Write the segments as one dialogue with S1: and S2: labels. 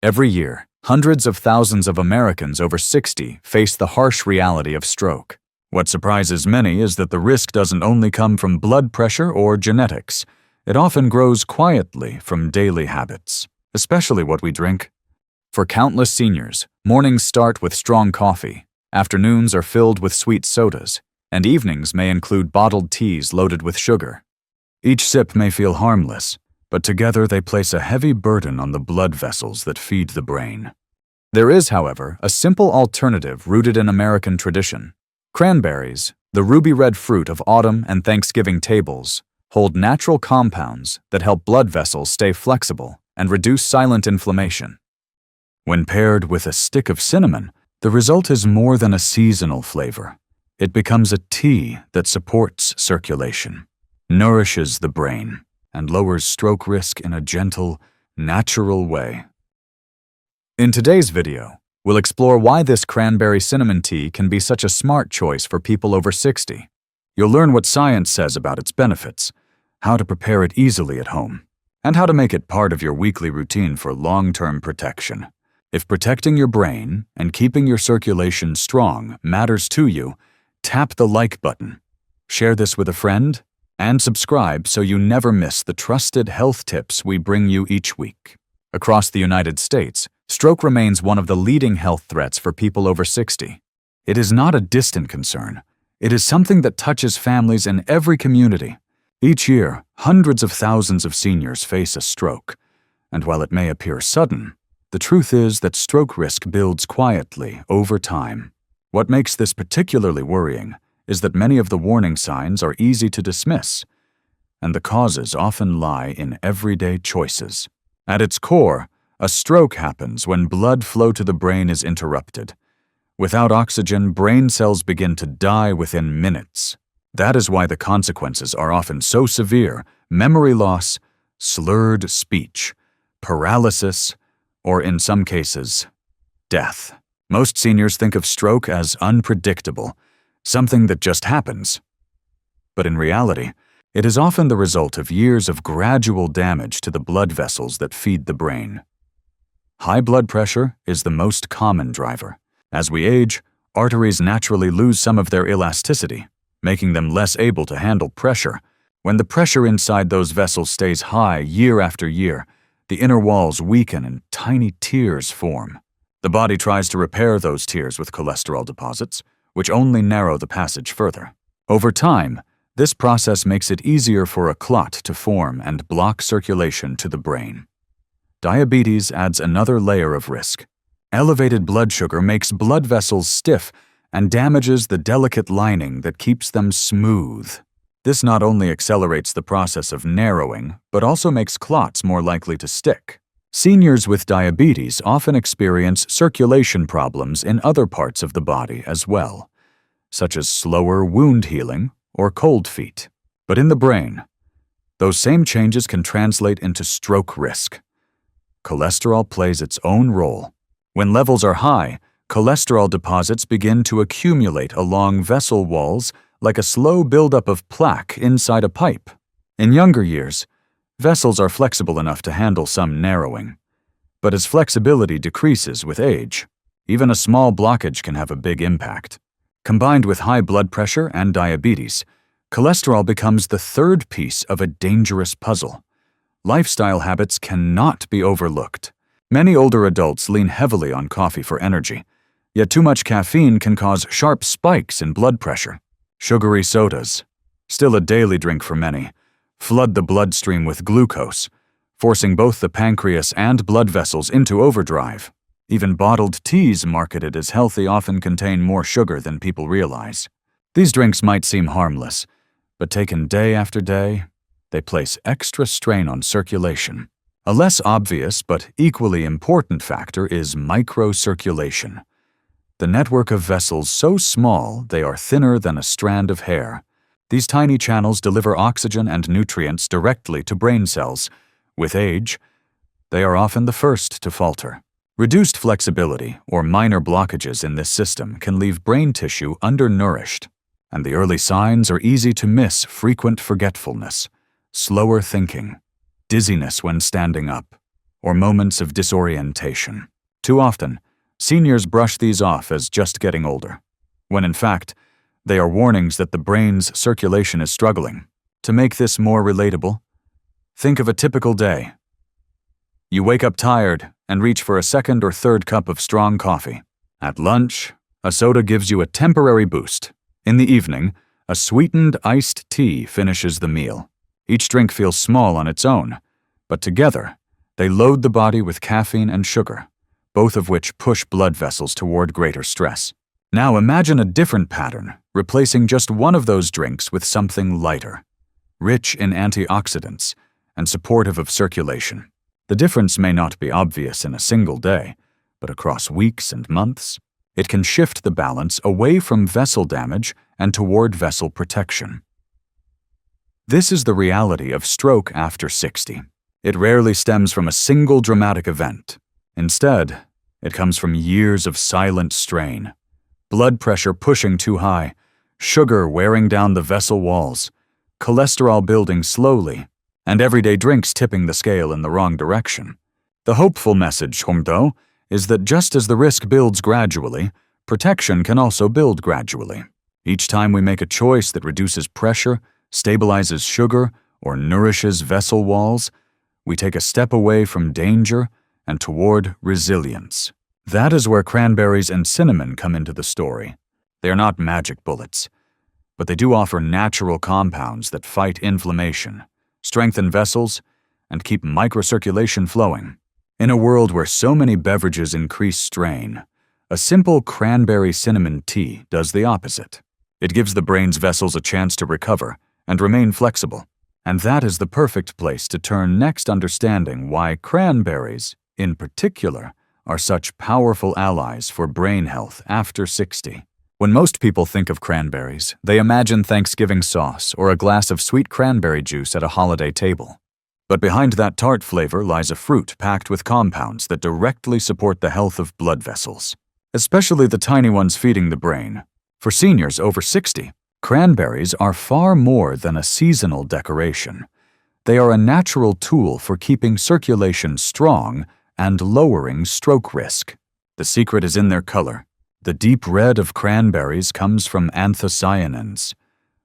S1: Every year, hundreds of thousands of Americans over 60 face the harsh reality of stroke. What surprises many is that the risk doesn't only come from blood pressure or genetics. It often grows quietly from daily habits, especially what we drink. For countless seniors, mornings start with strong coffee, afternoons are filled with sweet sodas, and evenings may include bottled teas loaded with sugar. Each sip may feel harmless, but together they place a heavy burden on the blood vessels that feed the brain. There is, however, a simple alternative rooted in American tradition. Cranberries, the ruby red fruit of autumn and Thanksgiving tables, hold natural compounds that help blood vessels stay flexible and reduce silent inflammation. When paired with a stick of cinnamon, the result is more than a seasonal flavor. It becomes a tea that supports circulation, nourishes the brain, and lowers stroke risk in a gentle, natural way. In today's video, we'll explore why this cranberry cinnamon tea can be such a smart choice for people over 60. You'll learn what science says about its benefits, how to prepare it easily at home, and how to make it part of your weekly routine for long-term protection. If protecting your brain and keeping your circulation strong matters to you, tap the like button, share this with a friend, and subscribe so you never miss the trusted health tips we bring you each week. Across the United States, stroke remains one of the leading health threats for people over 60. It is not a distant concern. It is something that touches families in every community. Each year, hundreds of thousands of seniors face a stroke. And while it may appear sudden, the truth is that stroke risk builds quietly over time. What makes this particularly worrying is that many of the warning signs are easy to dismiss, and the causes often lie in everyday choices. At its core, a stroke happens when blood flow to the brain is interrupted. Without oxygen, brain cells begin to die within minutes. That is why the consequences are often so severe: memory loss, slurred speech, paralysis, or in some cases, death. Most seniors think of stroke as unpredictable, something that just happens. But in reality, it is often the result of years of gradual damage to the blood vessels that feed the brain. High blood pressure is the most common driver. As we age, arteries naturally lose some of their elasticity, making them less able to handle pressure. When the pressure inside those vessels stays high year after year, the inner walls weaken and tiny tears form. The body tries to repair those tears with cholesterol deposits, which only narrow the passage further. Over time, this process makes it easier for a clot to form and block circulation to the brain. Diabetes adds another layer of risk. Elevated blood sugar makes blood vessels stiff and damages the delicate lining that keeps them smooth. This not only accelerates the process of narrowing, but also makes clots more likely to stick. Seniors with diabetes often experience circulation problems in other parts of the body as well, such as slower wound healing or cold feet. But in the brain, those same changes can translate into stroke risk. Cholesterol plays its own role. When levels are high, cholesterol deposits begin to accumulate along vessel walls like a slow buildup of plaque inside a pipe. In younger years, vessels are flexible enough to handle some narrowing. But as flexibility decreases with age, even a small blockage can have a big impact. Combined with high blood pressure and diabetes, cholesterol becomes the third piece of a dangerous puzzle. Lifestyle habits cannot be overlooked. Many older adults lean heavily on coffee for energy, yet too much caffeine can cause sharp spikes in blood pressure. Sugary sodas, still a daily drink for many, flood the bloodstream with glucose, forcing both the pancreas and blood vessels into overdrive. Even bottled teas marketed as healthy often contain more sugar than people realize. These drinks might seem harmless, but taken day after day, they place extra strain on circulation. A less obvious but equally important factor is microcirculation. The network of vessels so small they are thinner than a strand of hair. These tiny channels deliver oxygen and nutrients directly to brain cells. With age, they are often the first to falter. Reduced flexibility or minor blockages in this system can leave brain tissue undernourished, and the early signs are easy to miss: frequent forgetfulness, slower thinking, dizziness when standing up, or moments of disorientation. Too often, seniors brush these off as just getting older, when in fact, they are warnings that the brain's circulation is struggling. To make this more relatable, think of a typical day. You wake up tired and reach for a second or third cup of strong coffee. At lunch, a soda gives you a temporary boost. In the evening, a sweetened iced tea finishes the meal. Each drink feels small on its own, but together, they load the body with caffeine and sugar, both of which push blood vessels toward greater stress. Now imagine a different pattern, replacing just one of those drinks with something lighter, rich in antioxidants and supportive of circulation. The difference may not be obvious in a single day, but across weeks and months, it can shift the balance away from vessel damage and toward vessel protection. This is the reality of stroke after 60. It rarely stems from a single dramatic event. Instead, it comes from years of silent strain, blood pressure pushing too high, sugar wearing down the vessel walls, cholesterol building slowly, and everyday drinks tipping the scale in the wrong direction. The hopeful message, though, is that just as the risk builds gradually, protection can also build gradually. Each time we make a choice that reduces pressure, stabilizes sugar, or nourishes vessel walls, we take a step away from danger and toward resilience. That is where cranberries and cinnamon come into the story. They are not magic bullets, but they do offer natural compounds that fight inflammation, strengthen vessels, and keep microcirculation flowing. In a world where so many beverages increase strain, a simple cranberry cinnamon tea does the opposite. It gives the brain's vessels a chance to recover and remain flexible. And that is the perfect place to turn next, understanding why cranberries, in particular, are such powerful allies for brain health after 60. When most people think of cranberries, they imagine Thanksgiving sauce or a glass of sweet cranberry juice at a holiday table. But behind that tart flavor lies a fruit packed with compounds that directly support the health of blood vessels, especially the tiny ones feeding the brain. For seniors over 60, cranberries are far more than a seasonal decoration. They are a natural tool for keeping circulation strong and lowering stroke risk. The secret is in their color. The deep red of cranberries comes from anthocyanins,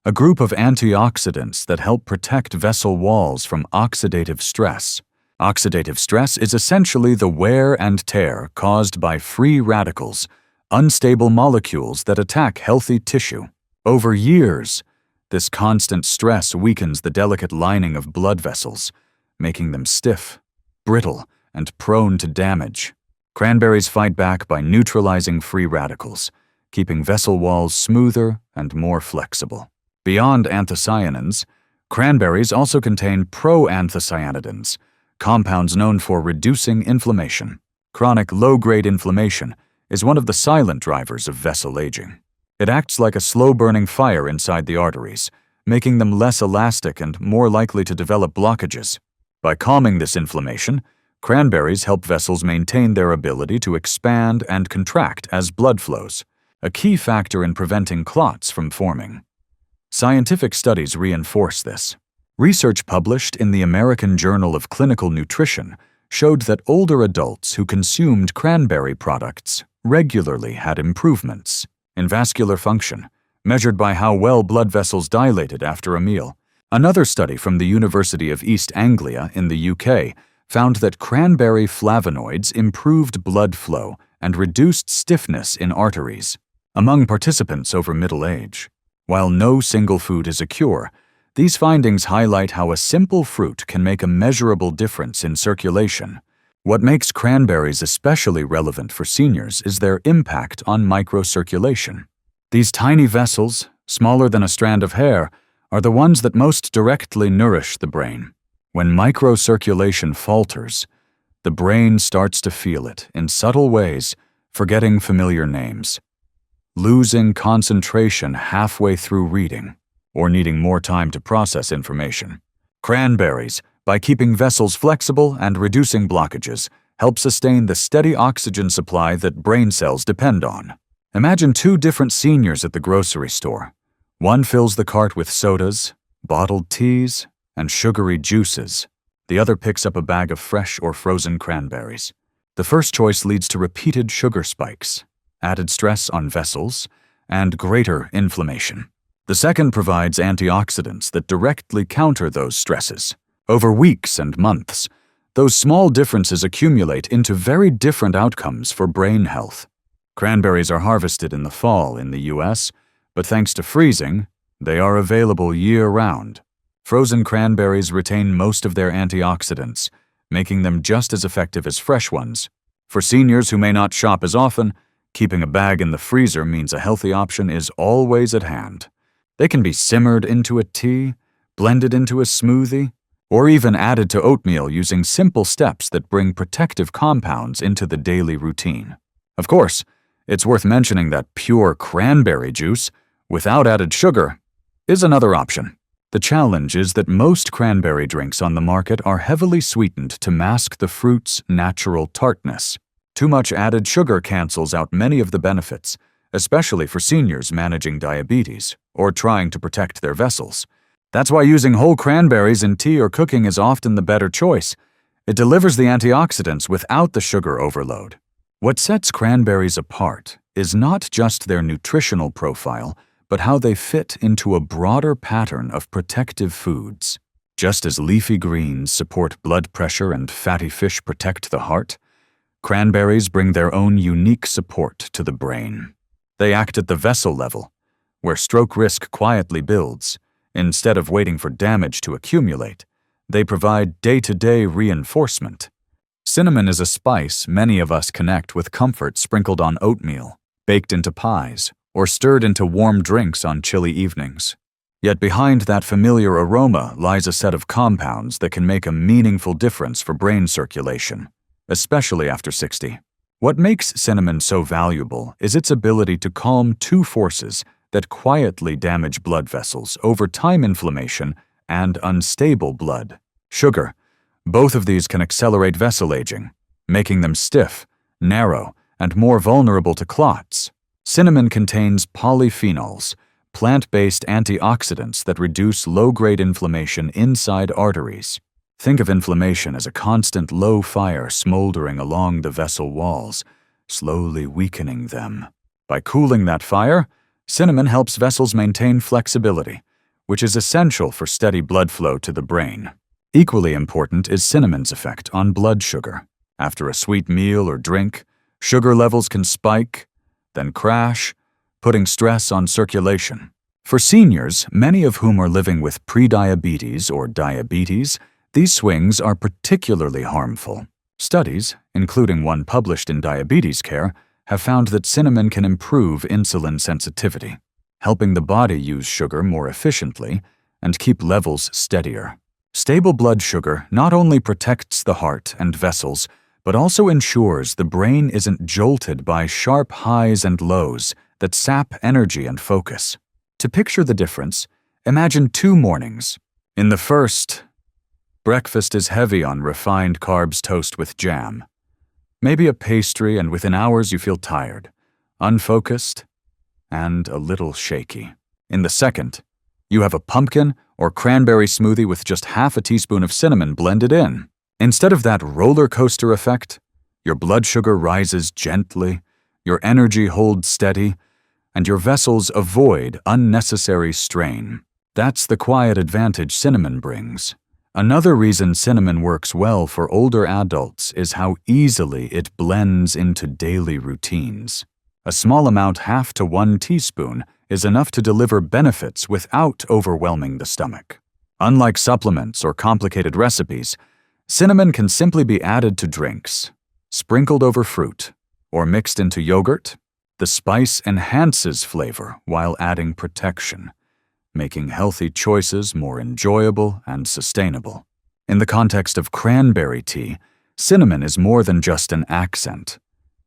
S1: a group of antioxidants that help protect vessel walls from oxidative stress. Oxidative stress is essentially the wear and tear caused by free radicals, unstable molecules that attack healthy tissue. Over years, this constant stress weakens the delicate lining of blood vessels, making them stiff, brittle, and prone to damage. Cranberries fight back by neutralizing free radicals, keeping vessel walls smoother and more flexible. Beyond anthocyanins, cranberries also contain proanthocyanidins, compounds known for reducing inflammation. Chronic low-grade inflammation is one of the silent drivers of vessel aging. It acts like a slow-burning fire inside the arteries, making them less elastic and more likely to develop blockages. By calming this inflammation, cranberries help vessels maintain their ability to expand and contract as blood flows, a key factor in preventing clots from forming. Scientific studies reinforce this. Research published in the American Journal of Clinical Nutrition showed that older adults who consumed cranberry products regularly had improvements in vascular function, measured by how well blood vessels dilated after a meal. Another study from the University of East Anglia in the UK found that cranberry flavonoids improved blood flow and reduced stiffness in arteries among participants over middle age. While no single food is a cure, these findings highlight how a simple fruit can make a measurable difference in circulation. What makes cranberries especially relevant for seniors is their impact on microcirculation. These tiny vessels, smaller than a strand of hair, are the ones that most directly nourish the brain. When microcirculation falters, the brain starts to feel it in subtle ways, forgetting familiar names, losing concentration halfway through reading, or needing more time to process information. Cranberries, by keeping vessels flexible and reducing blockages, help sustain the steady oxygen supply that brain cells depend on. Imagine two different seniors at the grocery store. One fills the cart with sodas, bottled teas, and sugary juices. The other picks up a bag of fresh or frozen cranberries. The first choice leads to repeated sugar spikes, added stress on vessels, and greater inflammation. The second provides antioxidants that directly counter those stresses. Over weeks and months, those small differences accumulate into very different outcomes for brain health. Cranberries are harvested in the fall in the US, but thanks to freezing, they are available year-round. Frozen cranberries retain most of their antioxidants, making them just as effective as fresh ones. For seniors who may not shop as often, keeping a bag in the freezer means a healthy option is always at hand. They can be simmered into a tea, blended into a smoothie, or even added to oatmeal using simple steps that bring protective compounds into the daily routine. Of course, it's worth mentioning that pure cranberry juice, without added sugar, is another option. The challenge is that most cranberry drinks on the market are heavily sweetened to mask the fruit's natural tartness. Too much added sugar cancels out many of the benefits, especially for seniors managing diabetes or trying to protect their vessels. That's why using whole cranberries in tea or cooking is often the better choice. It delivers the antioxidants without the sugar overload. What sets cranberries apart is not just their nutritional profile, but how they fit into a broader pattern of protective foods. Just as leafy greens support blood pressure and fatty fish protect the heart, cranberries bring their own unique support to the brain. They act at the vessel level, where stroke risk quietly builds. Instead of waiting for damage to accumulate, they provide day-to-day reinforcement. Cinnamon is a spice many of us connect with comfort sprinkled on oatmeal, baked into pies, or stirred into warm drinks on chilly evenings. Yet behind that familiar aroma lies a set of compounds that can make a meaningful difference for brain circulation, especially after 60. What makes cinnamon so valuable is its ability to calm two forces that quietly damage blood vessels over time: inflammation and unstable blood. Sugar. Both of these can accelerate vessel aging, making them stiff, narrow, and more vulnerable to clots. Cinnamon contains polyphenols, plant-based antioxidants that reduce low-grade inflammation inside arteries. Think of inflammation as a constant low fire smoldering along the vessel walls, slowly weakening them. By cooling that fire, cinnamon helps vessels maintain flexibility, which is essential for steady blood flow to the brain. Equally important is cinnamon's effect on blood sugar. After a sweet meal or drink, sugar levels can spike, then crash, putting stress on circulation. For seniors, many of whom are living with prediabetes or diabetes, these swings are particularly harmful. Studies, including one published in Diabetes Care, have found that cinnamon can improve insulin sensitivity, helping the body use sugar more efficiently and keep levels steadier. Stable blood sugar not only protects the heart and vessels, but also ensures the brain isn't jolted by sharp highs and lows that sap energy and focus. To picture the difference, imagine 2 mornings. In the first, breakfast is heavy on refined carbs toast with jam. Maybe a pastry, and within hours you feel tired, unfocused, and a little shaky. In the second, you have a pumpkin or cranberry smoothie with just half a teaspoon of cinnamon blended in. Instead of that roller coaster effect, your blood sugar rises gently, your energy holds steady, and your vessels avoid unnecessary strain. That's the quiet advantage cinnamon brings. Another reason cinnamon works well for older adults is how easily it blends into daily routines. A small amount, half to 1 teaspoon, is enough to deliver benefits without overwhelming the stomach. Unlike supplements or complicated recipes, cinnamon can simply be added to drinks, sprinkled over fruit, or mixed into yogurt. The spice enhances flavor while adding protection, making healthy choices more enjoyable and sustainable. In the context of cranberry tea, cinnamon is more than just an accent.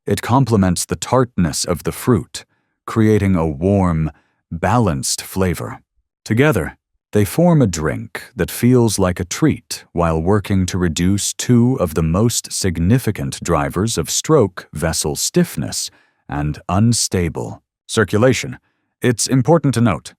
S1: It complements the tartness of the fruit, creating a warm, balanced flavor. Together, they form a drink that feels like a treat while working to reduce 2 of the most significant drivers of stroke: vessel stiffness and unstable circulation. It's important to note,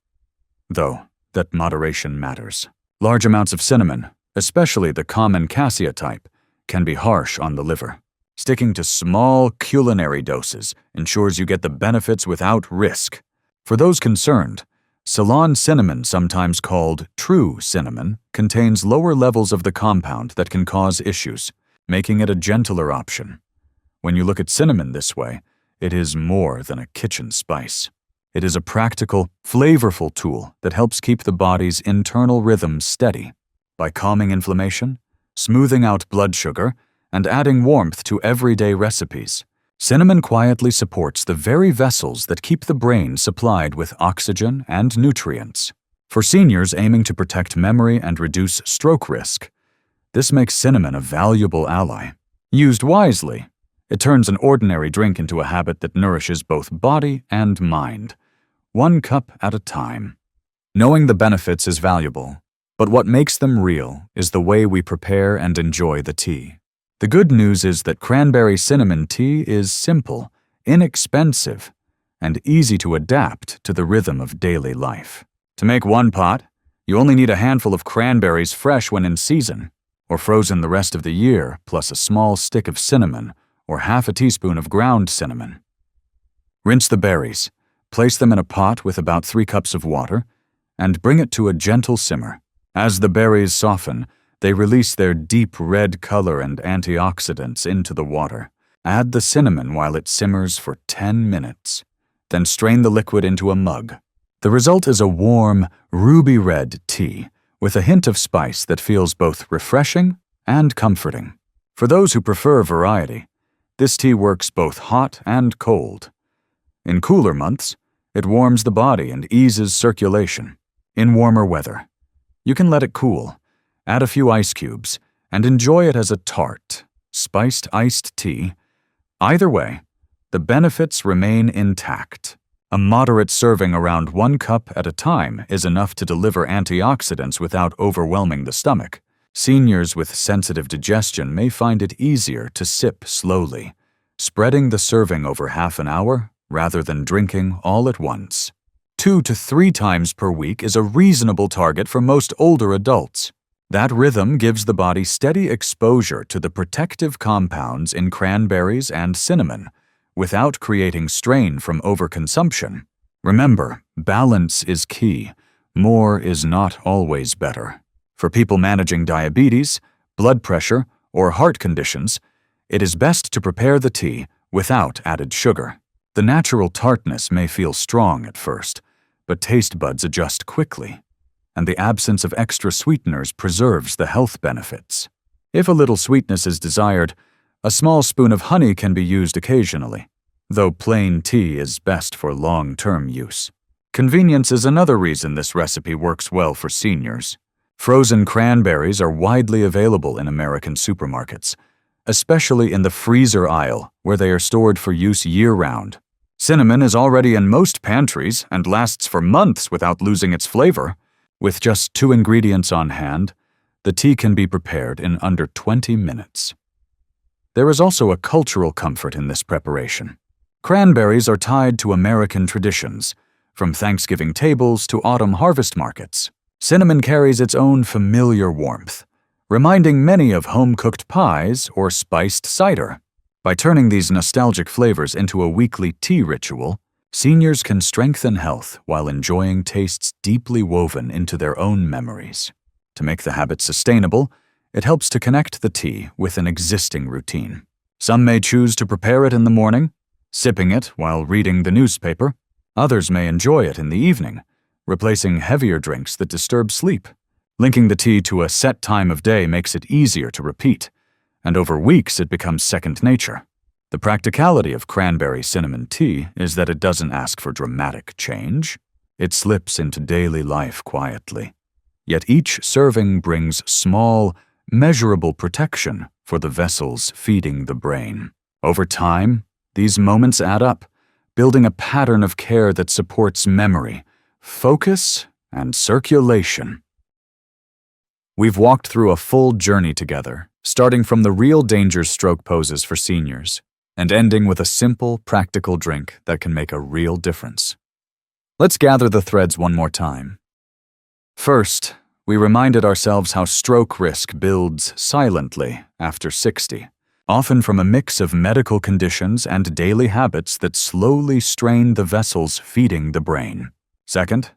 S1: though, that moderation matters. Large amounts of cinnamon, especially the common cassia type, can be harsh on the liver. Sticking to small culinary doses ensures you get the benefits without risk. For those concerned, Ceylon cinnamon, sometimes called true cinnamon, contains lower levels of the compound that can cause issues, making it a gentler option. When you look at cinnamon this way, it is more than a kitchen spice. It is a practical, flavorful tool that helps keep the body's internal rhythm steady. By calming inflammation, smoothing out blood sugar, and adding warmth to everyday recipes, cinnamon quietly supports the very vessels that keep the brain supplied with oxygen and nutrients. For seniors aiming to protect memory and reduce stroke risk, this makes cinnamon a valuable ally. Used wisely, it turns an ordinary drink into a habit that nourishes both body and mind, 1 cup at a time. Knowing the benefits is valuable, but what makes them real is the way we prepare and enjoy the tea. The good news is that cranberry cinnamon tea is simple, inexpensive, and easy to adapt to the rhythm of daily life. To make 1 pot, you only need a handful of cranberries fresh when in season, or frozen the rest of the year, plus a small stick of cinnamon or half a teaspoon of ground cinnamon. Rinse the berries, place them in a pot with about 3 cups of water, and bring it to a gentle simmer. As the berries soften, they release their deep red color and antioxidants into the water. Add the cinnamon while it simmers for 10 minutes. Then strain the liquid into a mug. The result is a warm, ruby red tea with a hint of spice that feels both refreshing and comforting. For those who prefer variety, this tea works both hot and cold. In cooler months, it warms the body and eases circulation. In warmer weather, you can let it cool, add a few ice cubes, and enjoy it as a tart, spiced iced tea. Either way, the benefits remain intact. A moderate serving around 1 cup at a time is enough to deliver antioxidants without overwhelming the stomach. Seniors with sensitive digestion may find it easier to sip slowly, spreading the serving over half an hour rather than drinking all at once. 2 to 3 times per week is a reasonable target for most older adults. That rhythm gives the body steady exposure to the protective compounds in cranberries and cinnamon, without creating strain from overconsumption. Remember, balance is key. More is not always better. For people managing diabetes, blood pressure, or heart conditions, it is best to prepare the tea without added sugar. The natural tartness may feel strong at first, but taste buds adjust quickly, and the absence of extra sweeteners preserves the health benefits. If a little sweetness is desired, a small spoon of honey can be used occasionally, though plain tea is best for long-term use. Convenience is another reason this recipe works well for seniors. Frozen cranberries are widely available in American supermarkets, especially in the freezer aisle, where they are stored for use year-round. Cinnamon is already in most pantries and lasts for months without losing its flavor. With just 2 ingredients on hand, the tea can be prepared in under 20 minutes. There is also a cultural comfort in this preparation. Cranberries are tied to American traditions, from Thanksgiving tables to autumn harvest markets. Cinnamon carries its own familiar warmth, reminding many of home-cooked pies or spiced cider. By turning these nostalgic flavors into a weekly tea ritual, seniors can strengthen health while enjoying tastes deeply woven into their own memories. To make the habit sustainable, it helps to connect the tea with an existing routine. Some may choose to prepare it in the morning, sipping it while reading the newspaper. Others may enjoy it in the evening, replacing heavier drinks that disturb sleep. Linking the tea to a set time of day makes it easier to repeat, and over weeks it becomes second nature. The practicality of cranberry cinnamon tea is that it doesn't ask for dramatic change. It slips into daily life quietly. Yet each serving brings small, measurable protection for the vessels feeding the brain. Over time, these moments add up, building a pattern of care that supports memory, focus, and circulation. We've walked through a full journey together, starting from the real danger stroke poses for seniors, and ending with a simple, practical drink that can make a real difference. Let's gather the threads one more time. First, we reminded ourselves how stroke risk builds silently after 60, often from a mix of medical conditions and daily habits that slowly strain the vessels feeding the brain. Second,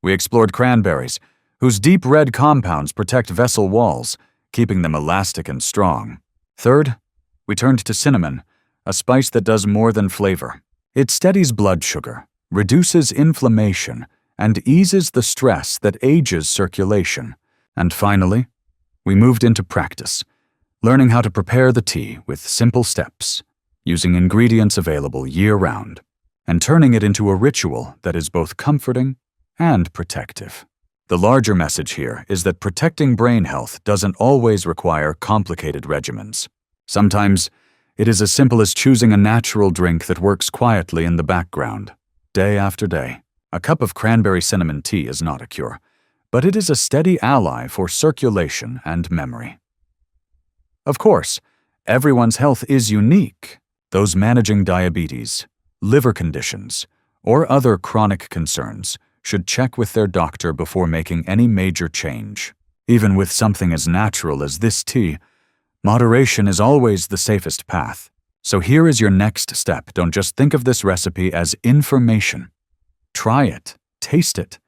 S1: we explored cranberries, whose deep red compounds protect vessel walls, keeping them elastic and strong. Third, we turned to cinnamon, a spice that does more than flavor. It steadies blood sugar, reduces inflammation, and eases the stress that ages circulation. And finally, we moved into practice, learning how to prepare the tea with simple steps, using ingredients available year-round, and turning it into a ritual that is both comforting and protective. The larger message here is that protecting brain health doesn't always require complicated regimens. Sometimes, it is as simple as choosing a natural drink that works quietly in the background, day after day. A cup of cranberry cinnamon tea is not a cure, but it is a steady ally for circulation and memory. Of course, everyone's health is unique. Those managing diabetes, liver conditions, or other chronic concerns should check with their doctor before making any major change. Even with something as natural as this tea, moderation is always the safest path. So here is your next step. Don't just think of this recipe as information. Try it, taste it,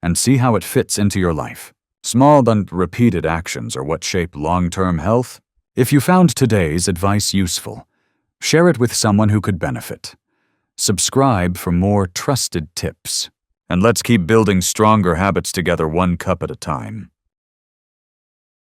S1: and see how it fits into your life. Small but repeated actions are what shape long-term health. If you found today's advice useful, share it with someone who could benefit. Subscribe for more trusted tips. And let's keep building stronger habits together, one cup at a time.